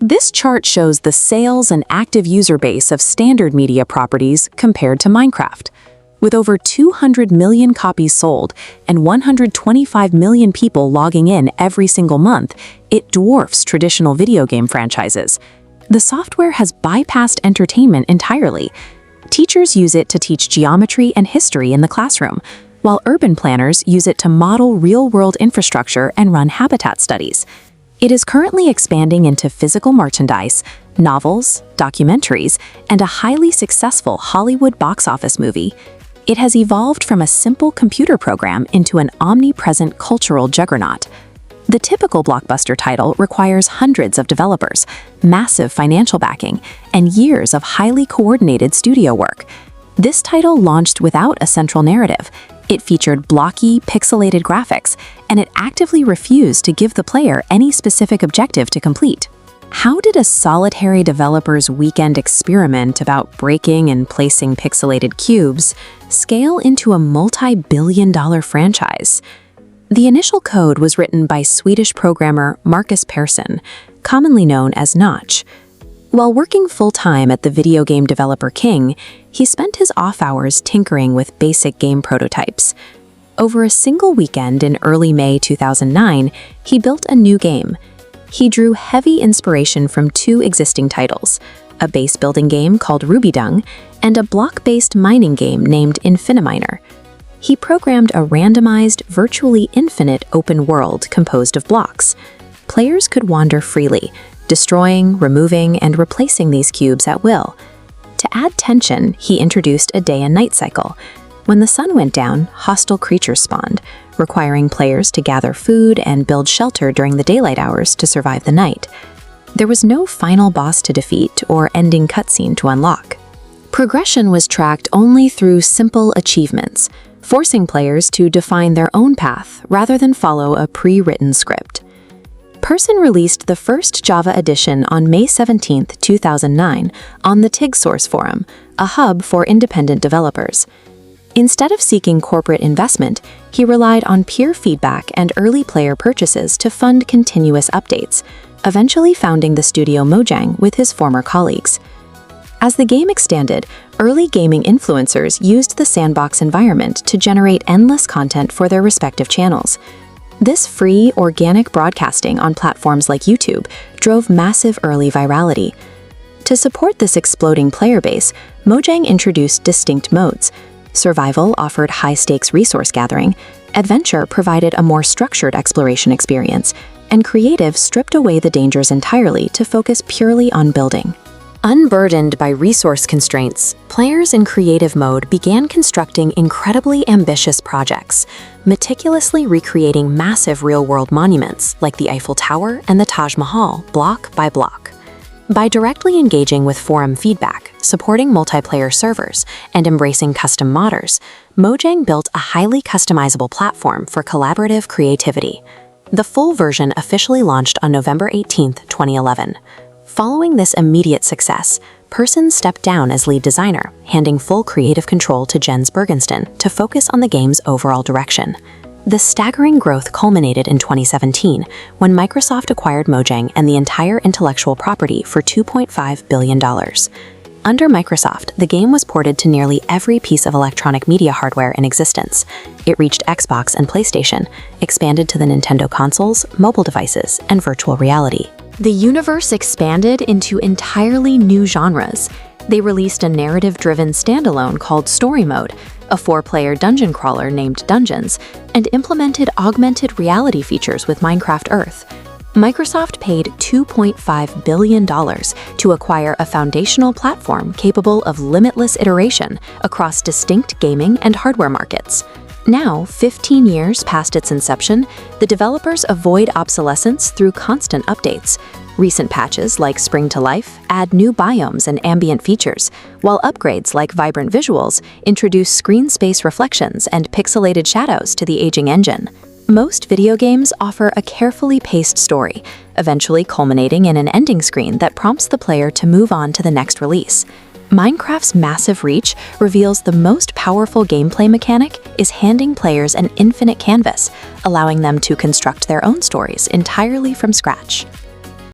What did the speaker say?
This chart shows the sales and active user base of standard media properties compared to Minecraft. With over 200 million copies sold and 125 million people logging in every single month, it dwarfs traditional video game franchises. The software has bypassed entertainment entirely. Teachers use it to teach geometry and history in the classroom, while urban planners use it to model real-world infrastructure and run habitat studies. It is currently expanding into physical merchandise, novels, documentaries, and a highly successful Hollywood box office movie. It has evolved from a simple computer program into an omnipresent cultural juggernaut. The typical blockbuster title requires hundreds of developers, massive financial backing, and years of highly coordinated studio work. This title launched without a central narrative. It featured blocky, pixelated graphics, and it actively refused to give the player any specific objective to complete. How did a solitary developer's weekend experiment about breaking and placing pixelated cubes scale into a multi-billion-dollar franchise? The initial code was written by Swedish programmer Markus Persson, commonly known as Notch. While working full-time at the video game developer King, he spent his off hours tinkering with basic game prototypes. Over a single weekend in early May 2009, he built a new game. He drew heavy inspiration from two existing titles, a base-building game called Rubydung and a block-based mining game named Infiniminer. He programmed a randomized, virtually infinite open world composed of blocks. Players could wander freely, destroying, removing, and replacing these cubes at will. To add tension, he introduced a day and night cycle. When the sun went down, hostile creatures spawned, requiring players to gather food and build shelter during the daylight hours to survive the night. There was no final boss to defeat or ending cutscene to unlock. Progression was tracked only through simple achievements, forcing players to define their own path rather than follow a pre-written script. Persson released the first Java edition on May 17, 2009, on the TIG Source Forum, a hub for independent developers. Instead of seeking corporate investment, he relied on peer feedback and early player purchases to fund continuous updates, eventually founding the studio Mojang with his former colleagues. As the game expanded, early gaming influencers used the sandbox environment to generate endless content for their respective channels. This free, organic broadcasting on platforms like YouTube drove massive early virality. To support this exploding player base, Mojang introduced distinct modes. Survival offered high-stakes resource gathering, Adventure provided a more structured exploration experience, and Creative stripped away the dangers entirely to focus purely on building. Unburdened by resource constraints, players in Creative mode began constructing incredibly ambitious projects, meticulously recreating massive real-world monuments like the Eiffel Tower and the Taj Mahal block by block. By directly engaging with forum feedback, supporting multiplayer servers, and embracing custom modders, Mojang built a highly customizable platform for collaborative creativity. The full version officially launched on November 18, 2011. Following this immediate success, Persson stepped down as lead designer, handing full creative control to Jens Bergensten to focus on the game's overall direction. The staggering growth culminated in 2017, when Microsoft acquired Mojang and the entire intellectual property for $2.5 billion. Under Microsoft, the game was ported to nearly every piece of electronic media hardware in existence. It reached Xbox and PlayStation, expanded to the Nintendo consoles, mobile devices, and virtual reality. The universe expanded into entirely new genres. They released a narrative-driven standalone called Story Mode, a 4-player dungeon crawler named Dungeons, and implemented augmented reality features with Minecraft Earth. Microsoft paid $2.5 billion to acquire a foundational platform capable of limitless iteration across distinct gaming and hardware markets. Now, 15 years past its inception, the developers avoid obsolescence through constant updates. Recent patches like Spring to Life add new biomes and ambient features, while upgrades like vibrant visuals introduce screen space reflections and pixelated shadows to the aging engine. Most video games offer a carefully paced story, eventually culminating in an ending screen that prompts the player to move on to the next release. Minecraft's massive reach reveals the most powerful gameplay mechanic is handing players an infinite canvas, allowing them to construct their own stories entirely from scratch.